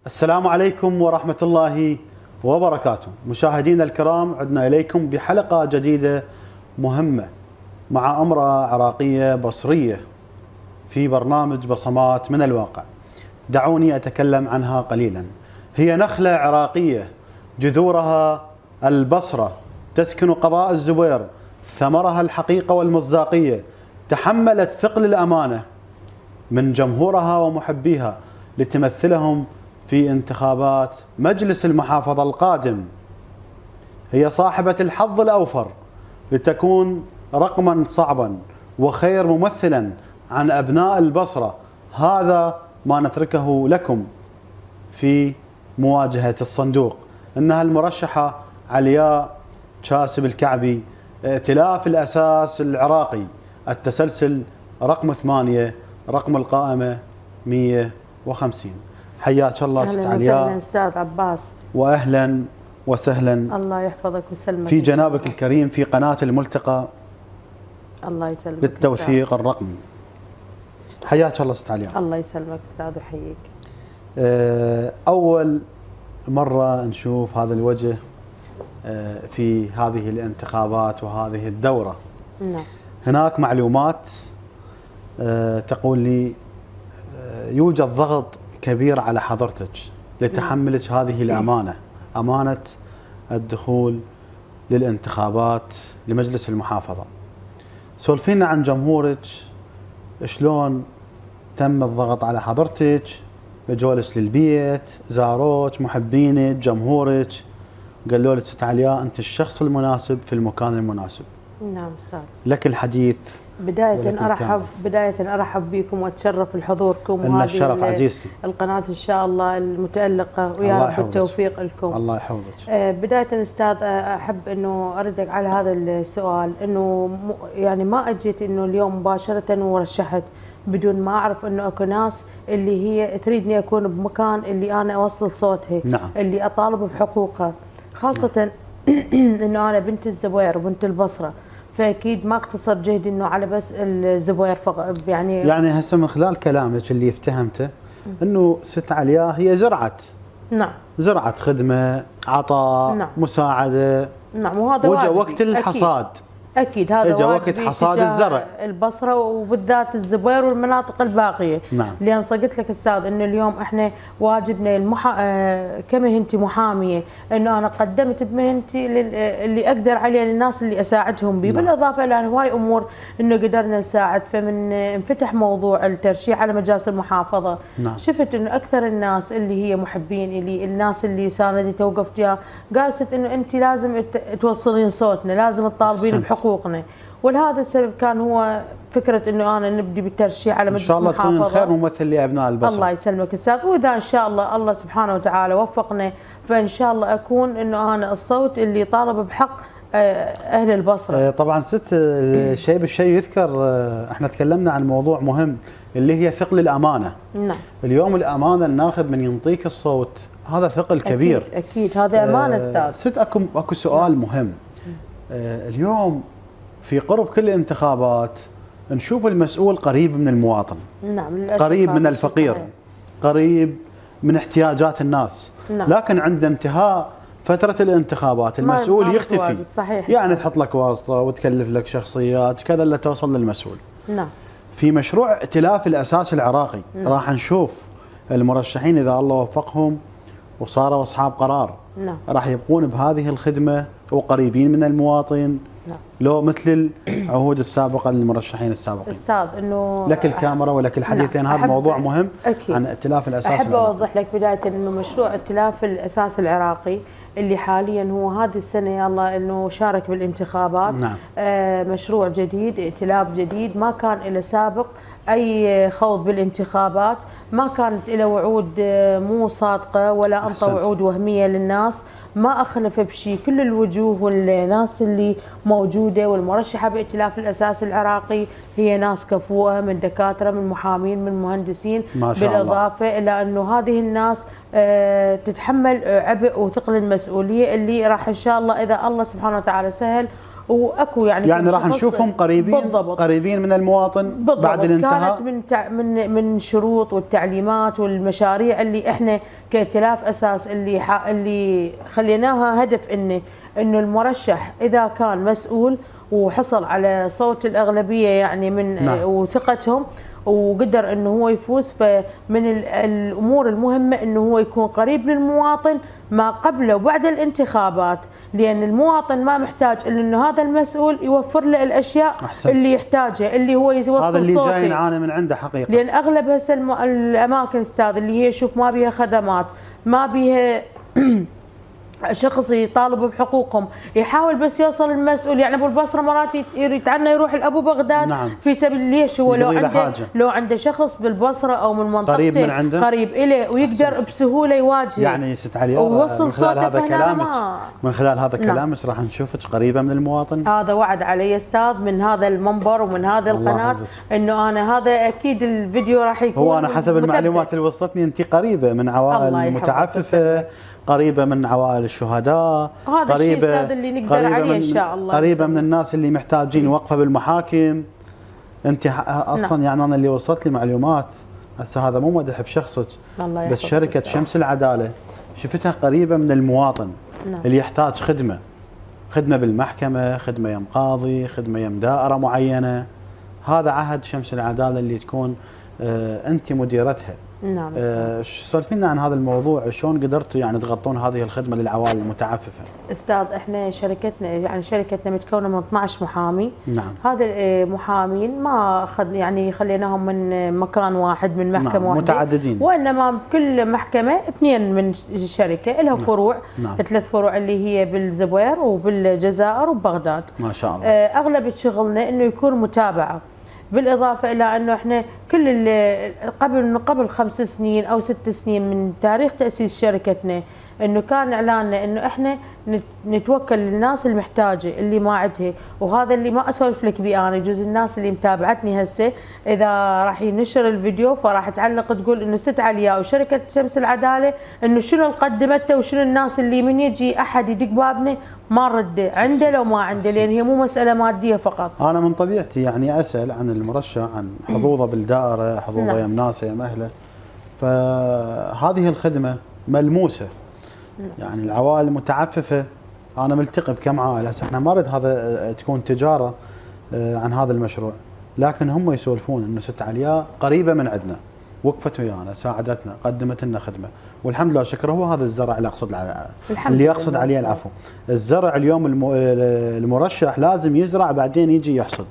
السلام عليكم ورحمة الله وبركاته. مشاهدينا الكرام، عدنا إليكم بحلقة جديدة مهمة مع امرأة عراقية بصرية في برنامج بصمات من الواقع. دعوني أتكلم عنها قليلا. هي نخلة عراقية جذورها البصرة، تسكن قضاء الزبير، ثمرها الحقيقة والمصداقية، تحملت ثقل الأمانة من جمهورها ومحبيها لتمثلهم في انتخابات مجلس المحافظة القادم. هي صاحبة الحظ الأوفر لتكون رقما صعبا وخير ممثلا عن أبناء البصرة. هذا ما نتركه لكم في مواجهة الصندوق. إنها المرشحة علياء شاسب الكعبي، ائتلاف الأساس العراقي، التسلسل رقم 8، رقم القائمة 150. حياك الله ست علياء. اهلا وسهلا استاذ عباس. واهلا وسهلا. الله يحفظك ويسلمك في جنابك الكريم في قناة الملتقى. الله يسلمك للتوثيق الرقمي. حياك الله ست علياء. الله يسلمك استاذ ويحييك. اول مرة نشوف هذا الوجه في هذه الانتخابات وهذه الدورة. نعم. هناك معلومات تقول لي يوجد ضغط كبير على حضرتك لتحملك هذه الأمانة، أمانة الدخول للانتخابات لمجلس المحافظة. سولفينا عن جمهورك، شلون تم الضغط على حضرتك، جولس للبيت، زاروك، محبينك، جمهورك، قالوا لك ست علياء أنت الشخص المناسب في المكان المناسب. نعم استاذ. لك الحديث. بداية أرحب بكم وأتشرف بحضوركم. إن الشرف عزيزتي. القناة إن شاء الله المتألقة، ويا رب التوفيق لكم. الله يحفظك. بداية أستاذ أحب إنه أردك على هذا السؤال، إنه يعني ما أجيت إنه اليوم مباشرة ورشحت بدون ما أعرف إنه أكو ناس اللي هي تريدني أكون بمكان اللي أنا أوصل صوتها. نعم. اللي أطالب بحقوقها، خاصة إنه أنا بنت الزبير وبنت البصرة، فاكيد ما اقتصر جهدي انه على بس الزبير فقط. يعني هسه من خلال كلامك اللي افتهمته انه ست علياء هي نعم، زرعت خدمه، عطاء، نعم، مساعده. نعم، وهذا وجا وقت الحصاد. أكيد هذا اجى وقت حصاد الزرع، البصرة وبالذات الزبير والمناطق الباقية. نعم. لأن قلت لك أستاذ إنه اليوم إحنا واجبنا كمهنتي محامية، إنه أنا قدمت بمهنتي اللي أقدر عليه للناس اللي أساعدهم به. نعم. بالإضافة إلى هواي أمور إنه قدرنا نساعد. فمن انفتح موضوع الترشيح على مجالس المحافظة، نعم، شفت إنه أكثر الناس اللي هي محبين إلي، الناس اللي ساندتي توقف جاه، قالت إنه أنت لازم توصلين صوتنا، لازم تطالبين بحقوقنا. ولهذا السبب كان هو فكرة انه انا نبدي بالترشيح على مجلس المحافظة. ان شاء الله تكون خير ممثل لابناء البصرة. الله يسلمك استاذ. واذا ان شاء الله سبحانه وتعالى وفقنا، فان شاء الله اكون انه انا الصوت اللي طالب بحق اهل البصرة. طبعا ست، الشيء بالشيء يذكر. احنا تكلمنا عن موضوع مهم اللي هي ثقل الامانة. نعم. اليوم الامانة الناخب من ينطيك الصوت هذا ثقل كبير. اكيد هذا امانة استاذ. ست، اكو سؤال مهم. اليوم في قرب كل الانتخابات نشوف المسؤول قريب من المواطن. نعم. قريب من الفقير. صحيح. قريب من احتياجات الناس. نعم. لكن عند انتهاء فترة الانتخابات المسؤول يختفي. صحيح. يعني تحط لك واسطة وتكلف لك شخصيات كذا اللي توصل للمسؤول. نعم. في مشروع ائتلاف الأساس العراقي، نعم، راح نشوف المرشحين إذا الله وفقهم وصاروا أصحاب قرار، نعم، راح يبقون بهذه الخدمة وقريبين من المواطن. نعم. لو مثل العهود السابقة للمرشحين السابقين. أستاذ إنه لك الكاميرا ولك الحديث. نعم. هذا موضوع مهم. أكيد. عن ائتلاف الأساس أحب العراقي. أوضح لك بداية إنه مشروع ائتلاف الأساس العراقي اللي حاليا هو هذه السنة يلا إنه شارك بالانتخابات. نعم. مشروع جديد، ائتلاف جديد، ما كان له سابق أي خوض بالانتخابات، ما كانت له وعود مو صادقة ولا أنطى وعود وهمية للناس، ما أخلف بشيء. كل الوجوه والناس اللي موجودة والمرشحة بائتلاف الأساس العراقي هي ناس كفؤة، من دكاترة، من محامين، من مهندسين، ما شاء بالإضافة الله. إلى أنه هذه الناس تتحمل عبء وثقل المسؤولية اللي راح إن شاء الله إذا الله سبحانه وتعالى سهل واكو يعني راح نشوفهم قريبين. بالضبط. قريبين من المواطن. بالضبط. بعد الانتهاء كانت من شروط والتعليمات والمشاريع اللي احنا كائتلاف اساس اللي خليناها هدف انه المرشح اذا كان مسؤول وحصل على صوت الاغلبيه يعني من وثقتهم وقدر انه هو يفوز، فمن الامور المهمه انه هو يكون قريب للمواطن ما قبل وبعد الانتخابات، لان المواطن ما محتاج الا انه هذا المسؤول يوفر له الاشياء اللي يحتاجها، اللي هو يوصل صوته. هذا اللي جاي نعاني من عنده حقيقه، لان اغلب هسه الاماكن استاذ اللي هي شوف ما بيها خدمات، ما بيها شخص يطالب بحقوقهم، يحاول بس يوصل المسؤول. يعني ابو البصره مرات يتعنى يروح لابو بغداد في سبيل ليش هو لو عنده شخص بالبصره او من منطقته قريب من عنده قريب اليه ويقدر بسهوله يواجهه. يعني ست علياء ويوصل صوته. من خلال هذا كلامك راح نشوفك قريبه من المواطن. هذا وعد علي استاذ من هذا المنبر ومن هذا القناه انه انا هذا اكيد الفيديو راح يكون هو انا حسب المعلومات اللي وصلتني انت قريبه من عوائل متعففه، قريبه من عوائل الشهداء، هذا الشيء استاذ اللي نقدر عليه ان شاء الله، قريبه من الناس اللي محتاجين وقفه بالمحاكم. انت اصلا يعني انا اللي وصلت لي معلومات هسه هذا مو مدح بشخصك، بس شركه شمس العداله شفتها قريبه من المواطن اللي يحتاج خدمه بالمحكمه، خدمه يم قاضي، خدمه يم دائره معينه. هذا عهد شمس العداله اللي تكون انت مديرتها. نعم. سولفينا عن هذا الموضوع، شلون قدرتوا يعني تغطون هذه الخدمه للعوائل المتعففه؟ استاذ احنا شركتنا متكونه من 12 محامي. نعم. هذا المحامين ما خليناهم من مكان واحد من محكمه واحده، متعددين، وانما كل محكمه 2 من الشركه لها فروع. 3 فروع اللي هي بالزبير وبالجزائر وبغداد. ما شاء الله. اغلب شغلنا انه يكون متابعه، بالاضافه الى انه احنا كل قبل 5 سنين او 6 سنين من تاريخ تاسيس شركتنا انه كان اعلاننا انه احنا نتوكل للناس المحتاجه اللي ما عندها، وهذا اللي ما اسولف لك بيه انا، يجوز الناس اللي متابعتني هسه اذا راح ينشر الفيديو فراح تعلق تقول انه ست علياء وشركه شمس العداله انه شنو قدمته وشنو الناس اللي من يجي احد يدق بابنا ما نرد عنده لو ما عنده، لان هي مو مساله ماديه فقط. انا من طبيعتي يعني اسال عن المرشح عن حظوظه بالدائره، حظوظه يم ناسه يم اهله، فهذه الخدمه ملموسه. يعني العوائل المتعففه انا ملتقي بكم عائله، هسه احنا ما نريد هذا تكون تجاره عن هذا المشروع، لكن هم يسولفون انه ست علياء قريبه من عندنا، وقفت ويانا، ساعدتنا، قدمت لنا خدمه، والحمد لله شكر. هو هذا الزرع اللي اقصد اللي يقصد عليه العفو. الزرع اليوم المرشح لازم يزرع بعدين يجي يحصد.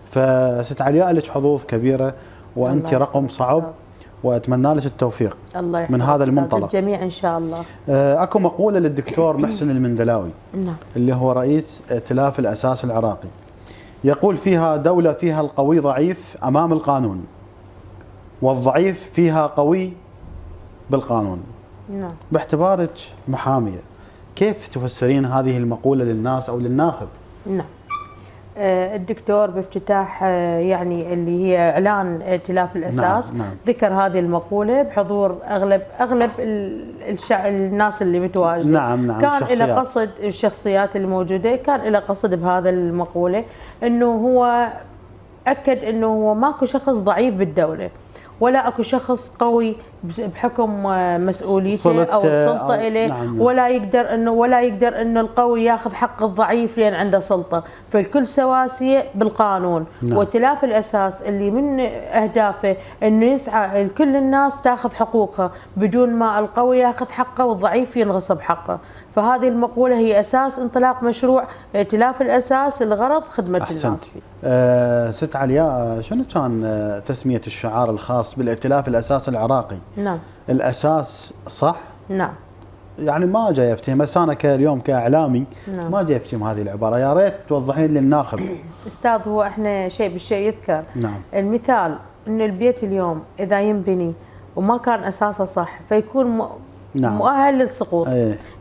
فست علياء لك حظوظ كبيره وانت رقم صعب، واتمنى لك التوفيق الله من هذا المنطلق. الجميع ان شاء الله. اكو مقوله للدكتور محسن المندلاوي نعم. اللي هو رئيس ائتلاف الاساس العراقي، يقول فيها دوله فيها القوي ضعيف امام القانون، والضعيف فيها قوي بالقانون. نعم. باعتبارك محاميه، كيف تفسرين هذه المقوله للناس او للناخب؟ نعم. الدكتور بافتتاح يعني اللي هي اعلان ائتلاف الاساس نعم. ذكر هذه المقوله بحضور اغلب الناس اللي متواجده. نعم. كان له قصد، الشخصيات اللي موجوده كان له قصد بهذا المقوله، انه هو اكد انه هو ماكو شخص ضعيف بالدوله، ولا اكو شخص قوي بحكم مسؤوليته او السلطه اليه. نعم. ولا يقدر انه القوي ياخذ حق الضعيف لان عنده سلطه، فالكل سواسيه بالقانون. نعم. وائتلاف الاساس اللي من اهدافه انه يسعى كل الناس تاخذ حقوقها بدون ما القوي ياخذ حقه والضعيف ينغصب حقه. فهذه المقوله هي اساس انطلاق مشروع ائتلاف الاساس، الغرض خدمه الناس. ست علياء، شنو كان تسميه الشعار الخاص بالائتلاف الاساس العراقي؟ نعم. الاساس صح؟ نعم. يعني ما جاي افتهم، بس انا اليوم كاعلامي نعم. ما جاي افتهم هذه العباره، يا ريت توضحين للناخب. استاذ هو احنا شيء بالشيء يذكر. نعم. المثال انه البيت اليوم اذا ينبني وما كان اساسه صح فيكون نعم. مؤهل للسقوط.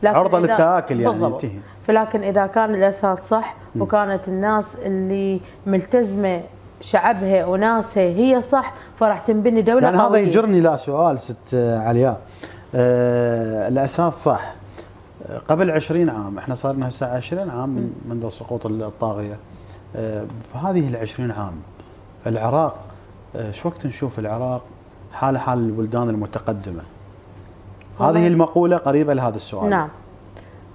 عرضه للتآكل يعني ينتهي. فلكن اذا كان الاساس صح وكانت الناس اللي ملتزمه شعبها وناسها هي صح، فراح تنبني دوله يعني قوية. هذا يجرني لسؤال ست علياء. الاساس صح، قبل 20 عام، احنا صار لنا هسه 20 عام منذ سقوط الطاغيه. بهذه ال20 عام العراق شو وقت نشوف العراق حال البلدان المتقدمه؟ هذه المقولة قريبة لهذا السؤال. نعم.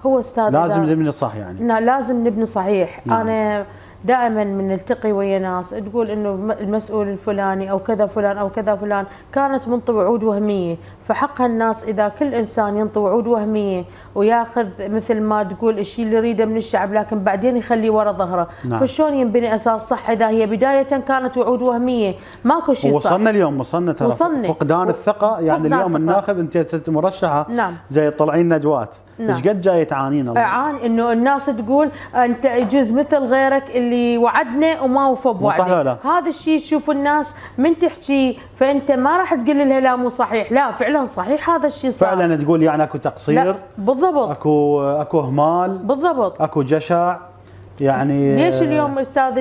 هو استاذ لازم نبني صح يعني. نعم لازم نبني صحيح. نعم. انا دائما من نلتقي ويا ناس تقول انه المسؤول الفلاني او كذا فلان او كذا فلان كانت منطي وعود وهميه، فحق الناس اذا كل انسان ينطي وعود وهميه وياخذ مثل ما تقول الشيء اللي يريده من الشعب لكن بعدين يخليه ورا ظهره، نعم. فشلون ينبني اساس صح اذا هي بدايه كانت وعود وهميه ماكو شيء صح. وصلنا اليوم ترى فقدان الثقه يعني. اليوم الناخب انت ست مرشحه. نعم. جاي تطلعين ندوات. نعم. ايش قد جاي تعانين؟ اعاني انه الناس تقول انت يجوز مثل غيرك اللي وعدنا وما وفى بوعده. هذا الشيء تشوف الناس من تحكي فانت ما راح تقول لها لا مو صحيح، لا فعلا صحيح هذا الشيء صار. فعلا تقول يعني اكو تقصير. لا بالضبط. اكو اهمال. بالضبط. اكو جشع يعني. ليش اليوم استاذ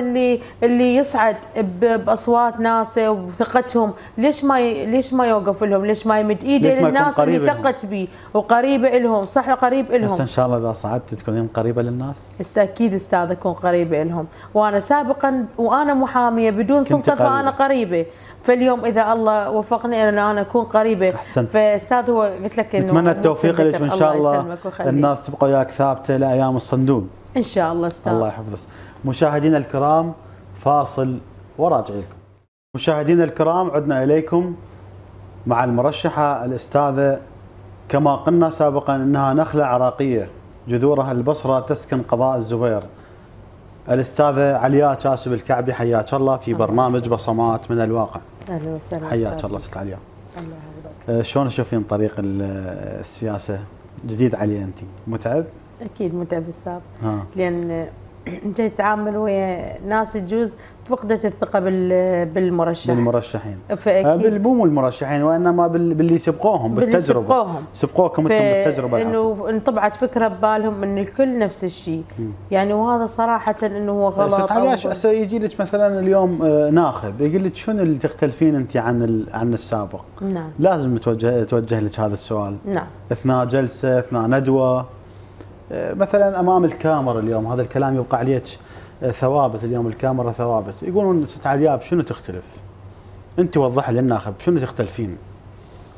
اللي يصعد باصوات ناس وثقتهم ليش ما يوقف لهم؟ ليش ما يمد ايده للناس اللي ثقت به وقريبه لهم؟ صح قريب لهم. بس ان شاء الله اذا صعدت تكونين قريبه للناس. اكيد استاذ اكون قريبه لهم، وانا سابقا وانا محاميه بدون سلطه فانا قريبه. فاليوم اذا الله وفقني ان انا اكون قريبه. احسنت. فاستاذ هو قلت لك انه نتمنى التوفيق لك وان شاء الله الناس تبقى وياك ثابته لايام الصندوق ان شاء الله استاذ. الله يحفظك. مشاهدينا الكرام فاصل وراجع لكم. مشاهدينا الكرام عدنا اليكم مع المرشحه الاستاذه كما قلنا سابقا انها نخله عراقيه جذورها البصره تسكن قضاء الزبير. الاستاذه علياء كاسب الكعبي حياك الله في برنامج بصمات من الواقع. اهلا وسهلا. حياك الله ست علياء. الله يحفظك. شلون تشوفين طريق السياسه؟ جديد علي انت، متعب؟ اكيد متعب استاذ. لان جاي تتعامل ويا ناس تجوز فقدت الثقه بالمرشحين. فاكيد مو المرشحين وانما باللي سبقوهم بالتجربه. سبقوكم انتم بالتجربه. انه انطبعت فكره ببالهم ان الكل نفس الشيء. يعني وهذا صراحه انه هو غلط. ست يجي لك مثلا اليوم ناخب يقول لك شنو اللي تختلفين انت عن السابق؟ نعم. لازم توجه لك هذا السؤال. نعم. اثناء جلسه اثناء ندوه مثلا امام الكاميرا. اليوم هذا الكلام يبقى عليك ثوابت. اليوم الكاميرا ثوابت. يقولون ست علياء بشنو تختلف؟ انت وضحي للناخب بشنو تختلفين؟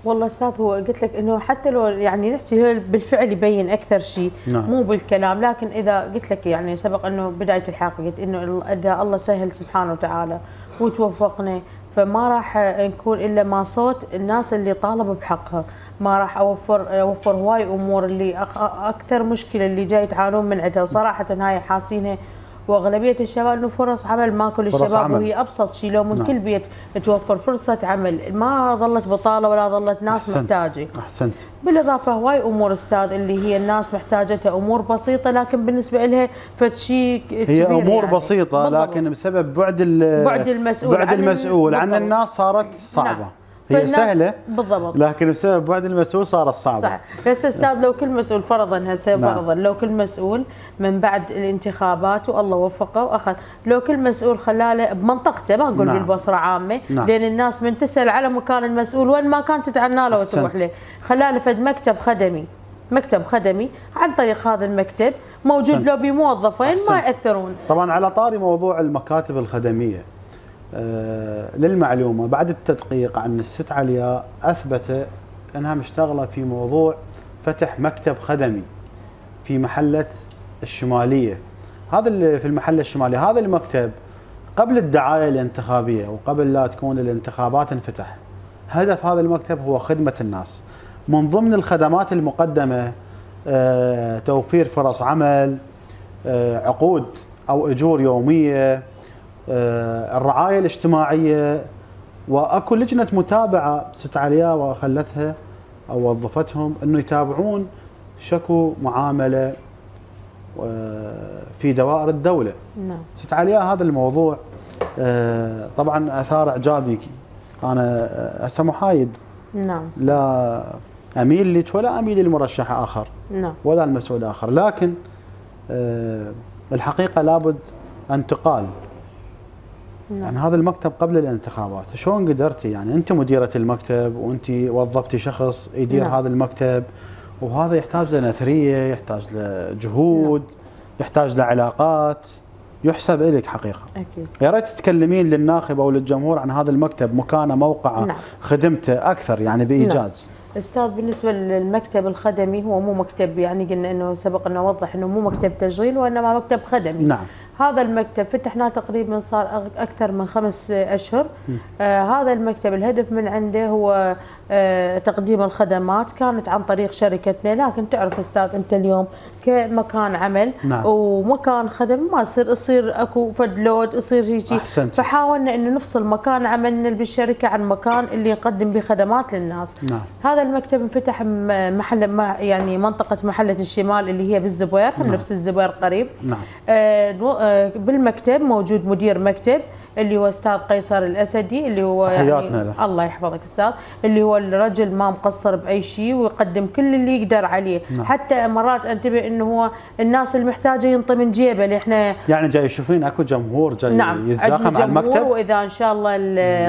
والله استاذ هو قلت لك انه حتى لو يعني نحكي بالفعل يبين اكثر شيء. نعم. مو بالكلام، لكن اذا قلت لك يعني سبق انه بدايه الحلقه قلت انه اذا الله سهل سبحانه وتعالى وتوفقنا فما راح نكون الا ما صوت الناس اللي طالب بحقها. ما راح اوفر هواي امور اللي اكثر مشكله اللي جاي يتعانون من عندها، وصراحه هاي حاسينها واغلبيه الشباب انه فرص عمل ماكو للشباب، وهي ابسط شيء لو من كل بيت توفر فرصه عمل ما ظلت بطاله ولا ظلت ناس محتاجه. احسنت. بالاضافه هواي امور استاذ اللي هي الناس محتاجتها امور بسيطه لكن بالنسبه لها فد شيء كبير. هي امور يعني بسيطه لكن بسبب بعد المسؤول عن الناس صارت صعبه. نعم. هي سهله بالضبط لكن بسبب بعد المسؤول صارت صعبه. صح. بس استاذ لو كل مسؤول فرضا هسه فرضا لو كل مسؤول من بعد الانتخابات والله وفقه واخذ لو كل مسؤول خلاله بمنطقته ما نقول بالبصره عامه. لان الناس من تسال على مكان المسؤول وين ما كان تتعنى له وتروح له. خلاله فد مكتب خدمي عن طريق هذا المكتب موجود له بموظفين ما ياثرون. طبعا على طاري موضوع المكاتب الخدميه للمعلومه بعد التدقيق عن الست علياء اثبت انها مشتغله في موضوع فتح مكتب خدمي في محله الشماليه. هذا اللي في المحله الشماليه هذا المكتب قبل الدعايه الانتخابيه وقبل لا تكون الانتخابات انفتح. هدف هذا المكتب هو خدمه الناس. من ضمن الخدمات المقدمه توفير فرص عمل، عقود او اجور يوميه، الرعايه الاجتماعيه، واكو لجنه متابعه ست علياء وخلتها او وظفتهم انه يتابعون شكو معامله في دوائر الدوله. نعم. ست علياء هذا الموضوع طبعا اثار اعجابي. انا هسه محايد. نعم. لا اميل لك ولا اميل للمرشح اخر. نعم. ولا المسؤول اخر، لكن الحقيقه لابد ان تقال. نعم. يعني هذا المكتب قبل الانتخابات شلون قدرتي؟ يعني انت مديره المكتب وانت وظفتي شخص يدير نعم. هذا المكتب، وهذا يحتاج لنثريه، يحتاج لجهود. نعم. يحتاج لعلاقات، يحسب لك حقيقه. اكيد. يا ريت تتكلمين للناخب او للجمهور عن هذا المكتب، مكانه، موقعه. نعم. خدمته اكثر يعني بايجاز. نعم. استاذ بالنسبه للمكتب الخدمي هو مو مكتب، يعني قلنا انه سبق ان نوضح انه مو مكتب تشغيل وانما مكتب خدمي. نعم. هذا المكتب فتحناه تقريبا صار اكثر من 5 اشهر. هذا المكتب الهدف من عنده هو تقديم الخدمات، كانت عن طريق شركتنا، لكن تعرف استاذ انت اليوم كمكان عمل نعم. ومكان خدمي ما يصير اكو فد لود يصير هيك، فحاولنا انه نفصل مكان عملنا بالشركه عن مكان اللي نقدم به خدمات للناس. نعم. هذا المكتب انفتح محل يعني منطقه محله الشمال اللي هي بالزبير، نعم. نفس الزبير قريب. نعم. بالمكتب موجود مدير مكتب اللي هو استاذ قيصر الاسدي، اللي هو يعني الله يحفظك استاذ، اللي هو الرجل ما مقصر باي شيء ويقدم كل اللي يقدر عليه. نعم. حتى مرات انتبه انه هو الناس المحتاجه ينطي من جيبه، اللي احنا يعني جاي يشوفين اكو جمهور جاي نعم يتزاحم على المكتب، واذا ان شاء الله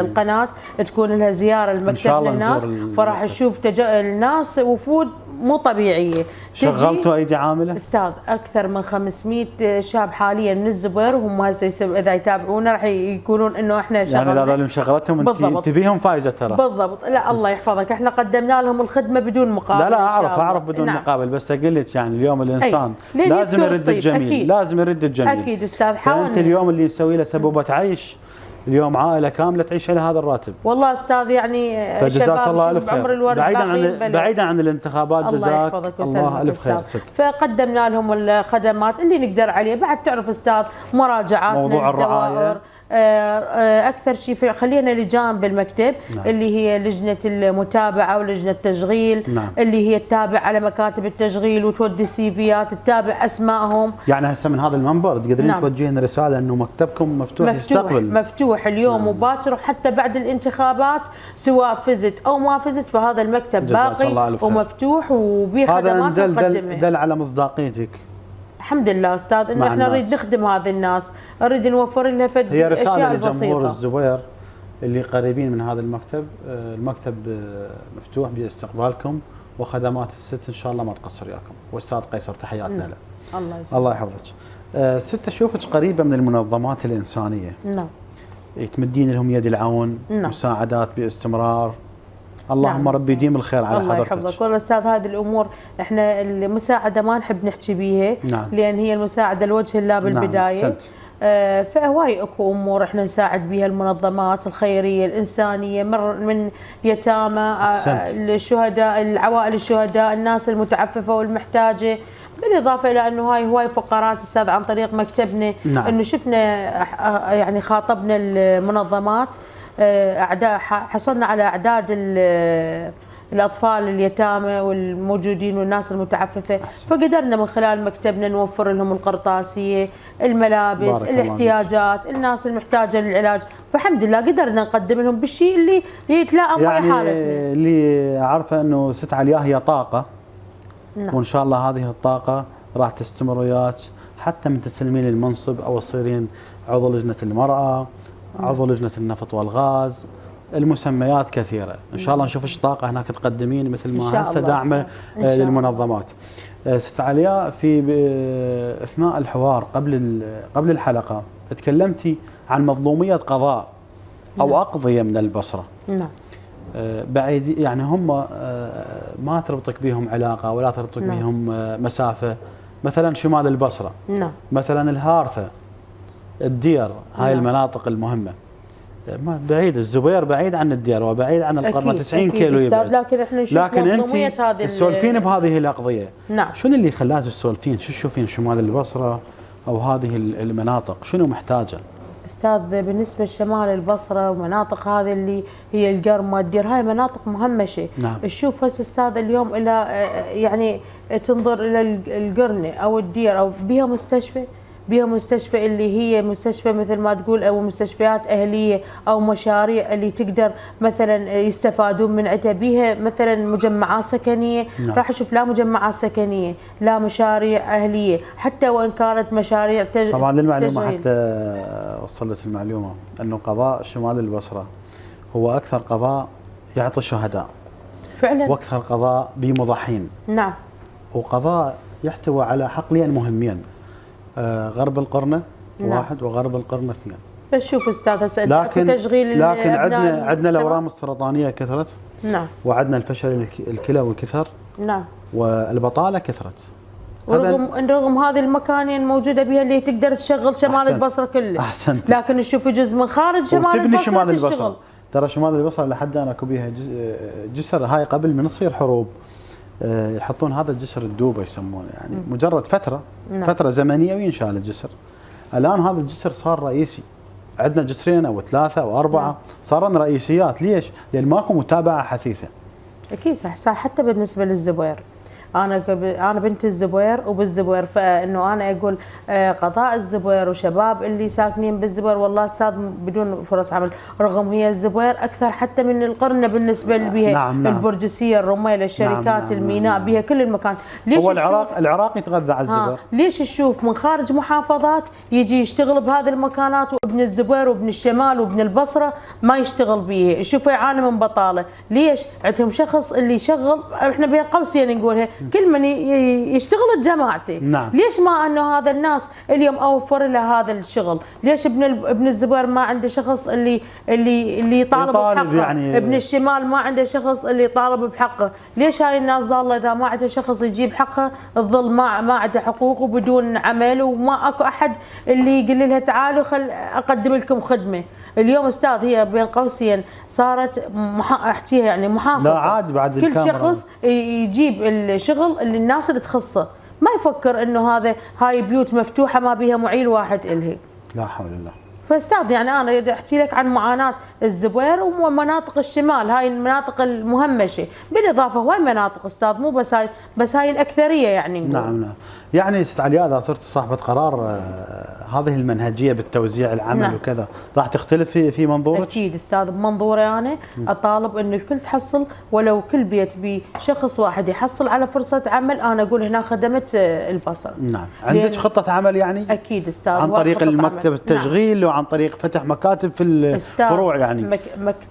القناه تكون لها زياره المكتب هناك، فراح نشوف الناس وفود مو طبيعيه. شغلتوا ايدي عامله؟ استاذ اكثر من 500 شاب حاليا من الزبير، وهم هسه اذا يتابعونا راح يقولون انه احنا شغلنا، يعني هذول مشغلتهم انت تبيهم فايزه ترى. بالضبط. لا الله يحفظك، احنا قدمنا لهم الخدمه بدون مقابل. لا اعرف بدون نعم. مقابل، بس اقول لك يعني اليوم الانسان لازم يرد الجميل. أكيد. لازم يرد الجميل اكيد استاذ. انت اليوم اللي نسوي له سبوبه عيش، اليوم عائله كامله تعيش على هذا الراتب. والله استاذ يعني فجزاك الله الف خير. بعيدا بعيدا عن الانتخابات، جزاك الله الف خير ست. فقدمنا لهم الخدمات اللي نقدر عليه. بعد تعرف استاذ مراجعاتنا، موضوع الرعايه اكثر شيء خلينا لجان بالمكتب. نعم. اللي هي لجنه المتابعه ولجنه التشغيل. نعم. اللي هي تتابع على مكاتب التشغيل وتودي السيفيات، تتابع اسمائهم. يعني هسه من هذا المنبر تقدرين نعم. توجهين رساله انه مكتبكم مفتوح يستقبل. مفتوح اليوم نعم. وباكر وحتى بعد الانتخابات، سواء فزت او ما فزت، فهذا المكتب باقي ومفتوح وبيه خدمات نقدمها. دل على مصداقيتك. الحمد لله استاذ انه احنا نريد نخدم هذه الناس، نريد نوفر لها فد هي رساله لجمهور الزبير اللي قريبين من هذا المكتب. المكتب مفتوح باستقبالكم وخدمات الست ان شاء الله ما تقصر وياكم، واستاذ قيصر تحياتنا له. الله يسلمك. الله يحفظك. ست اشوفك قريبه من المنظمات الانسانيه. نعم. تمدين لهم يد العون. نعم. مساعدات باستمرار. اللهم نعم. ربي يديم الخير على الله حضرتك. الله يحفظك. والله استاذ هذه الامور احنا المساعده ما نحب نحكي بيها. نعم. لان هي المساعده لوجه الله بالبدايه. نعم. فهواي اكو امور احنا نساعد بها المنظمات الخيريه الانسانيه، من يتامى، الشهداء، العوائل الشهداء، الناس المتعففه والمحتاجه، بالاضافه الى انه هاي هواي فقرات استاذ عن طريق مكتبنا. نعم. انه شفنا يعني خاطبنا المنظمات، اعداد، حصلنا على اعداد الاطفال اليتامى والموجودين والناس المتعففه، فقدرنا من خلال مكتبنا نوفر لهم القرطاسيه، الملابس، الاحتياجات، الناس المحتاجه للعلاج، فالحمد لله قدرنا نقدم لهم بالشيء اللي يتلائم مع يعني حالتنا. اللي عارفه انه ست عليا هي طاقه. نعم. وان شاء الله هذه الطاقه راح تستمر وياك حتى من تسلمين المنصب او تصيرين عضو لجنه المراه، عضو لجنه النفط والغاز، المسميات كثيره، ان شاء الله نشوفش طاقه هناك تقدمين مثل ما هسه داعمه للمنظمات. ست عليا في اثناء الحوار قبل الحلقه تكلمتي عن مظلوميه قضاء او اقضيه من البصره. نعم. بعيد يعني هم ما تربطك بهم علاقه ولا تربطك بهم مسافه، مثلا شمال البصره. نعم. مثلا الهارثه، الدير، هاي المناطق المهمه. ما بعيد، الزبير بعيد عن الدير وبعيد عن القرنة، 90 كيلو يبعد. لكن احنا نشوف مظلومية هذه تسولفين بهذه الاقضيه. نعم. شنو اللي خلاك تسولفين؟ شو تشوفين شمال البصره او هذه المناطق شنو محتاجه؟ استاذ بالنسبه لشمال البصره ومناطق هذه اللي هي القرمه، الدير، هاي مناطق مهمشه. نعم. تشوف هسه استاذ اليوم الى يعني تنظر الى القرنه او الدير او بها مستشفى اللي هي مستشفى مثل ما تقول، او مستشفيات اهليه او مشاريع اللي تقدر مثلا يستفادون من عتها، بها مثلا مجمعات سكنيه. نعم. راح اشوف لا مجمعات سكنيه، لا مشاريع اهليه، حتى وان كانت مشاريع طبعا للمعلومه حتى وصلت المعلومه انه قضاء شمال البصره هو اكثر قضاء يعطي شهداء فعلا، واكثر قضاء بمضحين. نعم. وقضاء يحتوي على حقلين مهمين، غرب القرنة. نعم. واحد، وغرب القرنة 2. بس شوف استاذ هسه تشغيل لكن عندنا الاورام السرطانيه كثرت. نعم. وعندنا الفشل الكلوي كثر. نعم. والبطاله كثرت. رغم هذه المكانين موجوده بها اللي تقدر تشغل شمال البصره كله. احسنت. لكن تشوف جزء من خارج شمال البصره تشتغل. ترى شمال البصره لحد انا اكو بيها جسر، هاي قبل من تصير حروب يحطون هذا الجسر الدوبه يسمونه، يعني مجرد فتره. نعم. فتره زمنيه وينشال الجسر. الان هذا الجسر صار رئيسي، عندنا جسرين او 3 أو 4. نعم. صارن رئيسيات. ليش؟ لان ماكو متابعه حثيثه. اكيد صح. حتى بالنسبه للزبير، انا بنت الزبير وبالزبير، فانه انا اقول قضاء الزبير وشباب اللي ساكنين بالزبير والله استاذ بدون فرص عمل، رغم هي الزبير اكثر حتى من القرنه بالنسبه بها. نعم. البرجسيه، الرميله، الشركات، نعم. الميناء، بها كل المكان. ليش هو العراق يتغذى على الزبير. ليش تشوف من خارج محافظات يجي يشتغل بهذه المكانات، وابن الزبير وابن الشمال وابن البصره ما يشتغل بيه، يشوفه يعاني من بطاله. ليش؟ عندهم شخص اللي يشغل، احنا بين قوسين نقولها، كل من يشتغل جماعته. نعم. ليش ما انه هذا الناس اليوم اوفر له هذا الشغل؟ ليش ابن الزبير ما عنده شخص اللي يطالب بحقه؟ يعني ابن الشمال ما عنده شخص اللي يطالب بحقه. ليش هاي الناس ضاله اذا ما عنده شخص يجيب حقه تظل ما عنده حقوق وبدون عمل، وما اكو احد اللي يقول لها تعالوا خل اقدم لكم خدمه. اليوم استاذ هي بين قوسين صارت احكيها يعني محاصصه. لا عاد بعد كل شخص يجيب الشغل اللي الناس اللي تخصه، ما يفكر انه هاي بيوت مفتوحه ما بيها معيل واحد الهي. لا حول الله. فاستاذ يعني انا احكي لك عن معاناه الزبير ومناطق الشمال، هاي المناطق المهمشه، بالاضافه هواي مناطق استاذ، مو بس هاي الاكثريه يعني نقول. نعم. يعني استاذ علياء اذا صرت صاحبه قرار هذه المنهجيه بالتوزيع العمل. نعم. وكذا راح تختلف في منظورك؟ اكيد استاذ، بمنظوري انا اطالب انه الكل تحصل، ولو كل بيت بشخص واحد يحصل على فرصه عمل، انا اقول هنا خدمه البصر. نعم. عندك خطه عمل يعني؟ اكيد استاذ، عن طريق المكتب التشغيل. نعم. وعن طريق فتح مكاتب في الفروع يعني.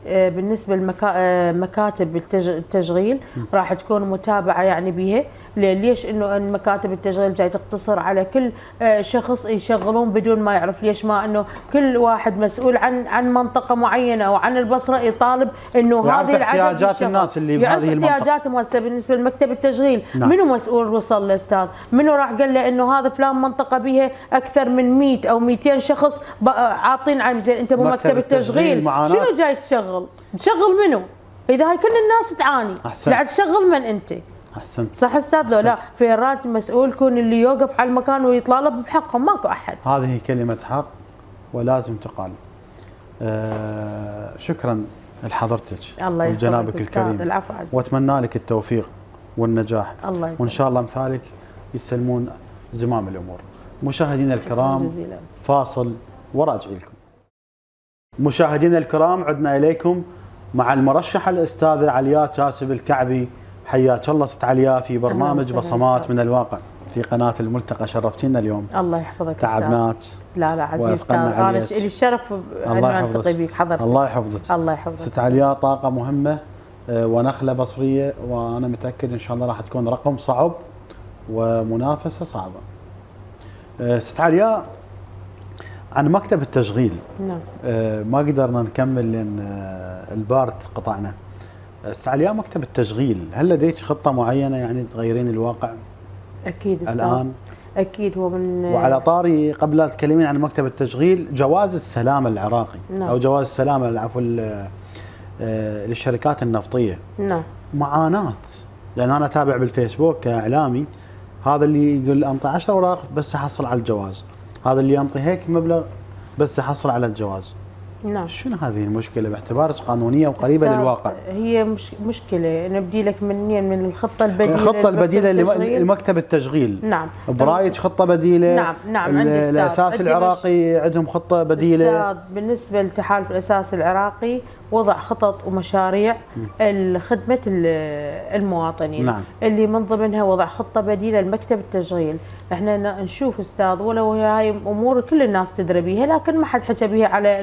بالنسبه لمكاتب التشغيل راح تكون متابعه يعني بها. ليش؟ انه مكاتب التشغيل جاي تقتصر على كل شخص يشغلون بدون ما يعرف. ليش ما انه كل واحد مسؤول عن منطقه معينه او عن البصره يطالب انه هذه احتياجات الناس اللي بهذه المنطقه، احتياجاتهم. هسه بالنسبه لمكتب التشغيل. نعم. منو مسؤول وصل له استاذ؟ منو راح قال له انه هذا فلان منطقه بها اكثر من 100 او 200 شخص عاطين عن زين انت مو مكتب التشغيل، شنو جاي تشغل منو؟ اذا هاي كل الناس تعاني قاعد تشغل من انت؟ احسنت. صح استاذ؟ لو لا في راتب مسؤول يكون اللي يوقف على المكان ويطالب بحقهم، ماكو احد. هذه كلمه حق ولازم تقال. شكرا لحضرتك وجنابك الكريم. العفو عزيزي. واتمنى لك التوفيق والنجاح. الله يسلمك. وان شاء الله امثالك يسلمون زمام الامور. مشاهدينا الكرام فاصل وراجع لكم. مشاهدينا الكرام عدنا اليكم مع المرشحه الاستاذه علياء كاسب الكعبي. حياك الله ست علياء في برنامج بصمات من الواقع في قناه الملتقى. شرفتينا اليوم. الله يحفظك. تعبناك. لا عزيز استاذ، انا لي الشرف ان التقي بك حضرتك. الله يحفظك. الله يحفظك. ست علياء طاقه مهمه ونخله بصريه، وانا متاكد ان شاء الله راح تكون رقم صعب ومنافسه صعبه. ست علياء، عن مكتب التشغيل. نعم. ما قدرنا نكمل لان البارد قطعنا. ست علياء، مكتب التشغيل هل لديك خطه معينه يعني تغيرين الواقع؟ اكيد استاذ. الان اكيد هو من. وعلى طاري قبل لا تكلمين عن مكتب التشغيل، جواز السلامه العراقي. نعم. او جواز السلامه عفوا للشركات النفطيه. نعم. معاناه، يعني انا اتابع بالفيسبوك كاعلامي، هذا اللي يقول انطي 10 اوراق بس احصل على الجواز، هذا اللي ينطي هيك مبلغ بس يحصل على الجواز. نعم. شنو هذه المشكله باعتبارك قانونيه وقريبه للواقع؟ هي مشكله نبدي لك من الخطه البديله. الخطه البديله لمكتب التشغيل. نعم. برايك خطه بديله؟ نعم الاساس العراقي عندهم خطه بديله؟ استاذ، بالنسبه لتحالف الاساس العراقي وضع خطط ومشاريع لخدمه المواطنين. نعم. اللي من ضمنها وضع خطه بديله لمكتب التشغيل. احنا نشوف استاذ، ولو هاي امور كل الناس تدري بيها لكن ما حد حكى بيها على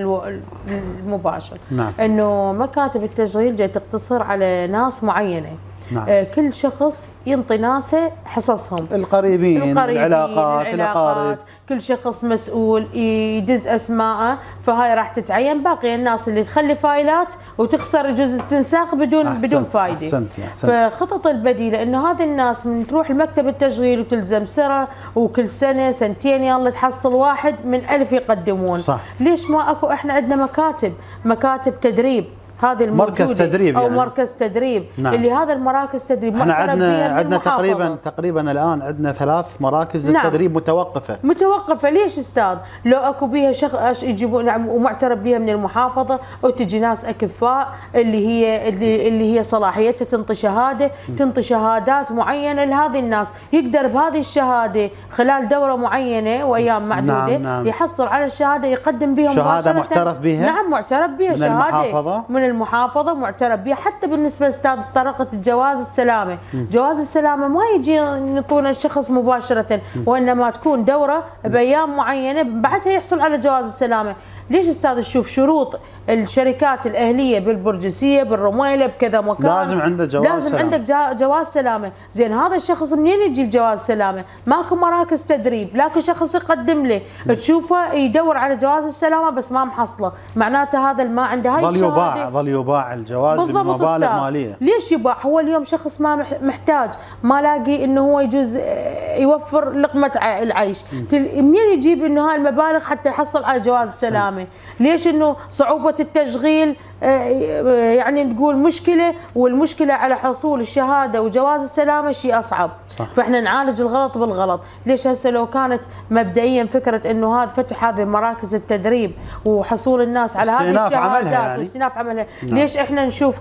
المباشر. نعم. انه مكاتب التشغيل جاي تقتصر على ناس معينه. نعم. كل شخص ينطي ناسه حصصهم، القريبين العلاقات الأقارب، كل شخص مسؤول يدز اسماءه، فهاي راح تتعين. باقي الناس اللي تخلي فايلات وتخسر يجوز استنساخ بدون فايده. أحسنت. فخطط البديله انه هذه الناس من تروح المكتب التشغيل وتلزم سنه وكل سنه سنتين يلا تحصل واحد من 1000 يقدمون. صح. ليش ما اكو احنا عندنا مكاتب تدريب، هذه الموجودة مركز تدريب او يعني. مركز تدريب. نعم. اللي هذا المراكز تدريب احنا عندنا تقريبا الان عندنا 3 مراكز للتدريب متوقفه. ليش استاذ؟ لو اكو بيها يجيبون ومعترف بها من المحافظه، وتجي ناس اكفاء اللي هي صلاحيتها تنطي شهادات معينه لهذه الناس، يقدر بهذه الشهاده خلال دوره معينه وايام معدوده نعم. يحصل على الشهاده يقدم بها شهاده معترف بها. نعم معترف بها، من شهاده من المحافظه معترف بها. حتى بالنسبه لاستاذ طريقه جواز السلامه، جواز السلامه ما يجي يعطون الشخص مباشره، وانما تكون دوره بايام معينه بعدها يحصل على جواز السلامه. ليش استاذ تشوف شروط الشركات الاهليه بالبرجسيه بالرميله بكذا مكان لازم عنده جواز سلامه. زين هذا الشخص منين يجيب جواز سلامه؟ ماكو مراكز تدريب، لاكو شخص يقدم له تشوفه يدور على جواز السلامه بس ما محصله، معناته هذا ما عنده هاي الشهاده. ظل يباع الجواز بمبالغ ماليه. ليش يباع؟ هو اليوم شخص ما محتاج، ما لاقي انه هو يجوز يوفر لقمه العيش، منين يجيب انه هاي المبالغ حتى يحصل على جواز السلامه؟ ليش انه صعوبة التشغيل يعني نقول مشكلة، والمشكلة على حصول الشهادة وجواز السلامة شيء أصعب. صح. فإحنا نعالج الغلط بالغلط. ليش هسه لو كانت مبدئيا فكرة انه هذا فتح هذه مراكز التدريب وحصول الناس على هذه الشهادات واستئناف عملها، ليش احنا نشوف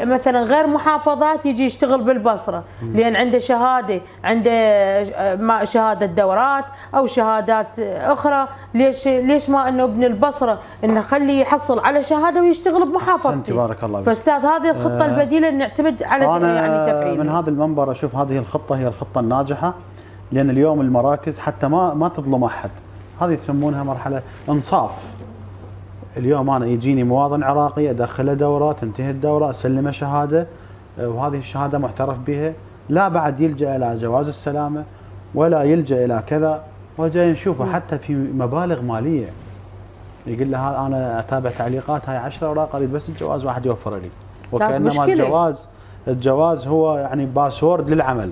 مثلا غير محافظات يجي يشتغل بالبصرة لأن عنده شهادة، عنده شهادة دورات أو شهادات أخرى، ليش ما انه ابن البصرة انه خليه يحصل على شهادة ويشتغل بمحافظتي؟ بارك الله. فاستاذ هذه الخطه البديله نعتمد على يعني تفعيل. من هذا المنبر اشوف هذه الخطه هي الخطه الناجحه، لان اليوم المراكز حتى ما تظلم احد، هذه يسمونها مرحله انصاف. اليوم انا يجيني مواطن عراقي ادخله دوره، تنتهي الدوره اسلمه شهاده، وهذه الشهاده معترف بها، لا بعد يلجا الى جواز السلامه ولا يلجا الى كذا. وجاي نشوفه حتى في مبالغ ماليه، يقول له انا اتابع تعليقات هاي 10 اوراق اريد بس الجواز واحد يوفر لي، وكانما الجواز هو يعني باسورد للعمل.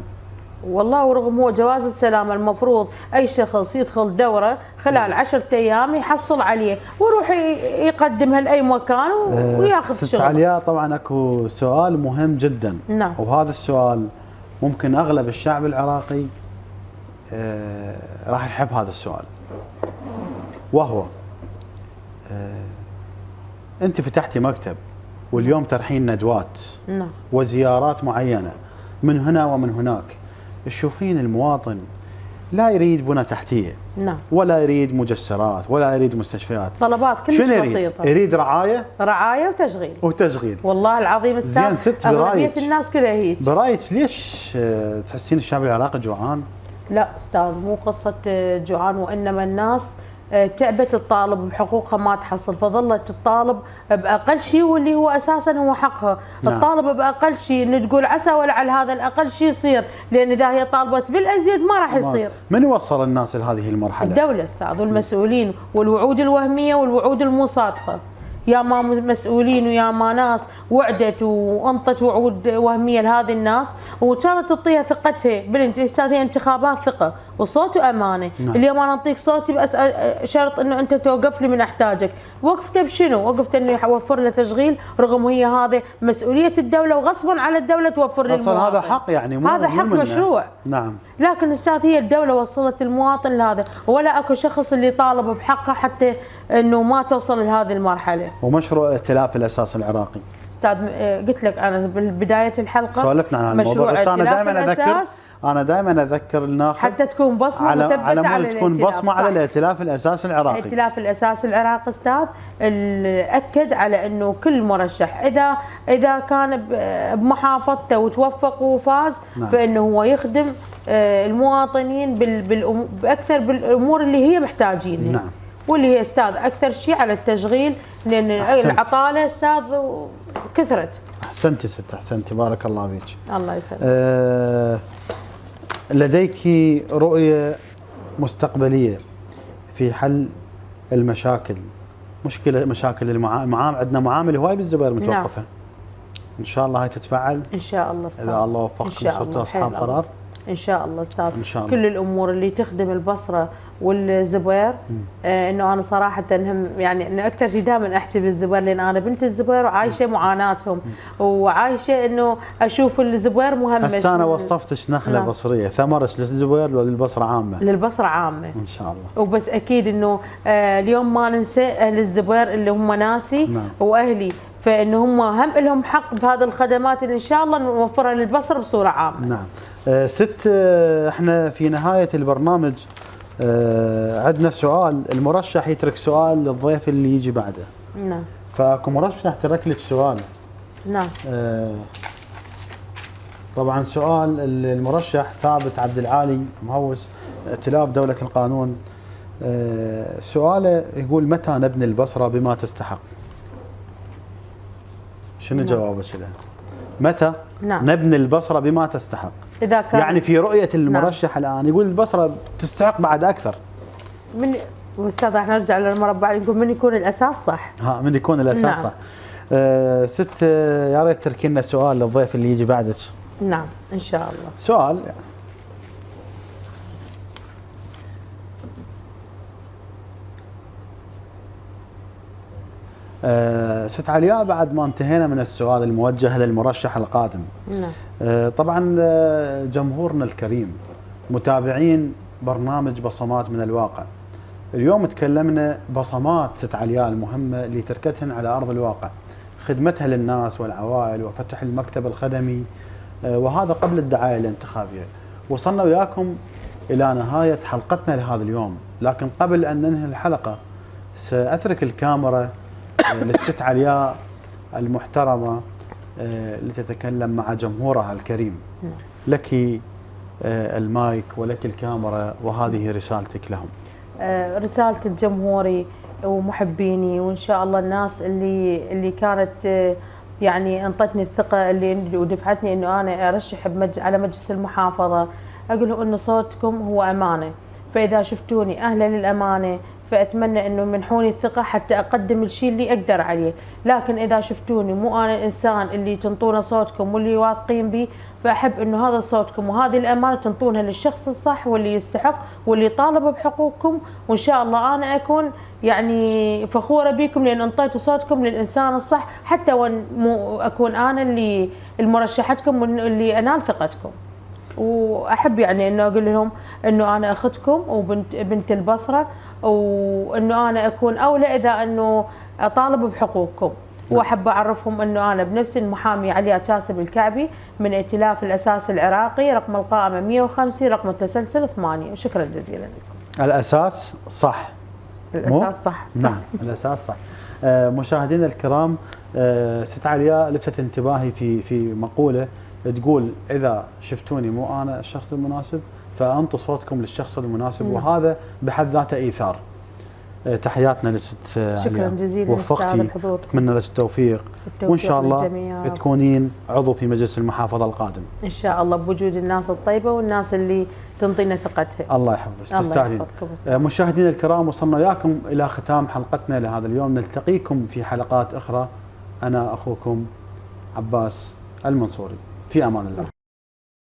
والله ورغم هو جواز السلامه المفروض اي شخص يدخل دوره خلال 10 ايام يحصل عليه ويروح يقدمها لاي مكان وياخذ شغل. عليا طبعا اكو سؤال مهم جدا. نعم. وهذا السؤال ممكن اغلب الشعب العراقي راح يحب هذا السؤال، وهو انت فتحتي مكتب واليوم ترحين ندوات وزيارات معينه من هنا ومن هناك، تشوفين المواطن لا يريد بنى تحتيه، ولا يريد مجسرات ولا يريد مستشفيات، طلبات كلش بسيطه، يريد رعايه وتشغيل. والله العظيم زين ست، اغلبيه الناس كلها هيك. برايك ليش تحسين الشعب العراقي جوعان؟ لا استاذ، مو قصه جوعان، وانما الناس تعبت تطالب بحقوقها ما تحصل، فظلت تطالب باقل شيء واللي هو اساسا هو حقها. تطالب باقل شيء، انه تقول عسى ولعل هذا الاقل شيء يصير، لان اذا هي طالبت بالازيد ما راح يصير. من وصل الناس لهذه المرحله؟ الدوله استاذ والمسؤولين، والوعود الوهميه والوعود المصادقه. يا ما مسؤولين ويا ما ناس وعدت وانطت وعود وهميه لهذه الناس وكانت تعطيها ثقتها استاذ. هي انتخابات ثقه وصوت وامانه. اليوم انا اعطيك صوتي بس شرط انه انت توقف لي من احتاجك. وقفته بشنو؟ وقفت انه يوفر له تشغيل، رغم هي هذا مسؤوليه الدوله وغصبا على الدوله توفر للمواطن. اصلا هذا حق يعني، هذا حق مشروع. نعم. لكن استاذ هي الدوله وصلت المواطن لهذا، ولا اكو شخص اللي طالب بحقه حتى انه ما توصل لهذه المرحله. ومشروع ائتلاف الاساس العراقي استاذ قلت لك انا بالبدايه الحلقه سولفنا عن الموضوع، بس انا دائما اذكر الناخب حتى تكون بصمه على مود تكون بصمه على الائتلاف الاساس العراقي. ائتلاف الاساس العراقي استاذ اكد على انه كل مرشح اذا كان بمحافظته وتوفق وفاز فانه هو يخدم المواطنين باكثر بالامور اللي هي محتاجينها. واللي هي استاذ اكثر شيء على التشغيل، لان العطاله استاذ كثرت. احسنتي ست، احسنتي، بارك الله فيك. الله يسلمك. لديك رؤيه مستقبليه في حل المشاكل، مشاكل المعامل؟ عندنا معامل هواي بالزبير متوقفه. نعم. ان شاء الله هاي تتفعل ان شاء الله استاذ. اذا الله وفقكم وصرتوا اصحاب قرار. ان شاء الله استاذ. ان شاء الله. كل الامور اللي تخدم البصره والزبير، انه انا صراحه هم يعني انه اكثر شيء دائما احكي بالزبير، لان انا بنت الزبير وعايشه معاناتهم وعايشه انه اشوف الزبير مهمش. هسه انا وصفتش نخله بصريه، ثمرش للزبير ولا للبصره عامه؟ للبصره عامه ان شاء الله. وبس اكيد انه اليوم ما ننسى اهل الزبير اللي هم ناسي. نعم. واهلي، فانه هم لهم حق بهذه الخدمات اللي ان شاء الله نوفرها للبصره بصوره عامه. نعم. ست، احنا في نهايه البرنامج عندنا سؤال، المرشح يترك سؤال للضيف اللي يجي بعده. نعم. فاكو مرشح ترك لك سؤال. نعم. طبعا سؤال المرشح ثابت عبد العالي مهوس، ائتلاف دولة القانون. سؤاله يقول: متى نبني البصرة بما تستحق؟ شنو جوابك له؟ متى نبني البصرة بما تستحق؟ إذا كان يعني في رؤية المرشح الآن يقول البصرة تستحق بعد أكثر. من أستاذ احنا نرجع للمربع، نقول من يكون الأساس صح. من يكون الأساس صح. ست، يا ريت تركي لنا سؤال للضيف اللي يجي بعدك. نعم إن شاء الله. سؤال ست علياء، بعد ما انتهينا من السؤال الموجه للمرشح القادم. نعم. طبعا جمهورنا الكريم متابعين برنامج بصمات من الواقع. اليوم تكلمنا بصمات ست علياء المهمة اللي تركتهن على أرض الواقع، خدمتها للناس والعوائل وفتح المكتب الخدمي، وهذا قبل الدعاية الانتخابية. وصلنا وياكم إلى نهاية حلقتنا لهذا اليوم، لكن قبل أن ننهي الحلقة سأترك الكاميرا للست علياء المحترمة لتتكلم مع جمهورها الكريم. لك المايك ولك الكاميرا، وهذه رسالتك لهم. رسالة الجمهوري ومحبيني، وإن شاء الله الناس اللي كانت يعني انطتني الثقة اللي ودفعتني إنه أنا أرشح على مجلس المحافظة، أقول لهم إنه صوتكم هو أمانة، فإذا شفتوني أهلا للأمانة فأتمنى إنه منحوني الثقة حتى أقدم الشيء اللي أقدر عليه. لكن إذا شفتوني مو أنا الإنسان اللي تنطونه صوتكم واللي واثقين به، فأحب إنه هذا صوتكم وهذه الأمانة تنطونها للشخص الصح واللي يستحق واللي طالب بحقوقكم، وإن شاء الله أنا أكون يعني فخورة بكم لأن انطيتوا صوتكم للإنسان الصح، حتى وان مو أكون أنا اللي المرشحتكم واللي أنال ثقتكم. وأحب يعني إنه أقول لهم إنه أنا أختكم وبنت البصرة، وإنه أنا أكون أولى إذا إنه أطالب بحقوقكم. واحب اعرفهم انه انا بنفسي المحامي علياء كاسب الكعبي من ائتلاف الاساس العراقي، رقم القائمه 105، رقم التسلسل 8. وشكرا جزيلا لكم. الاساس صح. الاساس صح. نعم الاساس صح. مشاهدينا الكرام، ست علياء لفتت انتباهي في مقوله تقول: اذا شفتوني مو انا الشخص المناسب فانطوا صوتكم للشخص المناسب. وهذا بحد ذاته ايثار. تحياتنا لست علياء. شكرا جزيلا وفقتي، اتمنى لك التوفيق وان شاء الله تكونين عضو في مجلس المحافظه القادم ان شاء الله، بوجود الناس الطيبه والناس اللي تنطينا ثقتها. الله يحفظك، تستاهلين. مشاهدينا الكرام، وصلنا وياكم الى ختام حلقتنا لهذا اليوم، نلتقيكم في حلقات اخرى. انا اخوكم عباس المنصوري، في امان الله.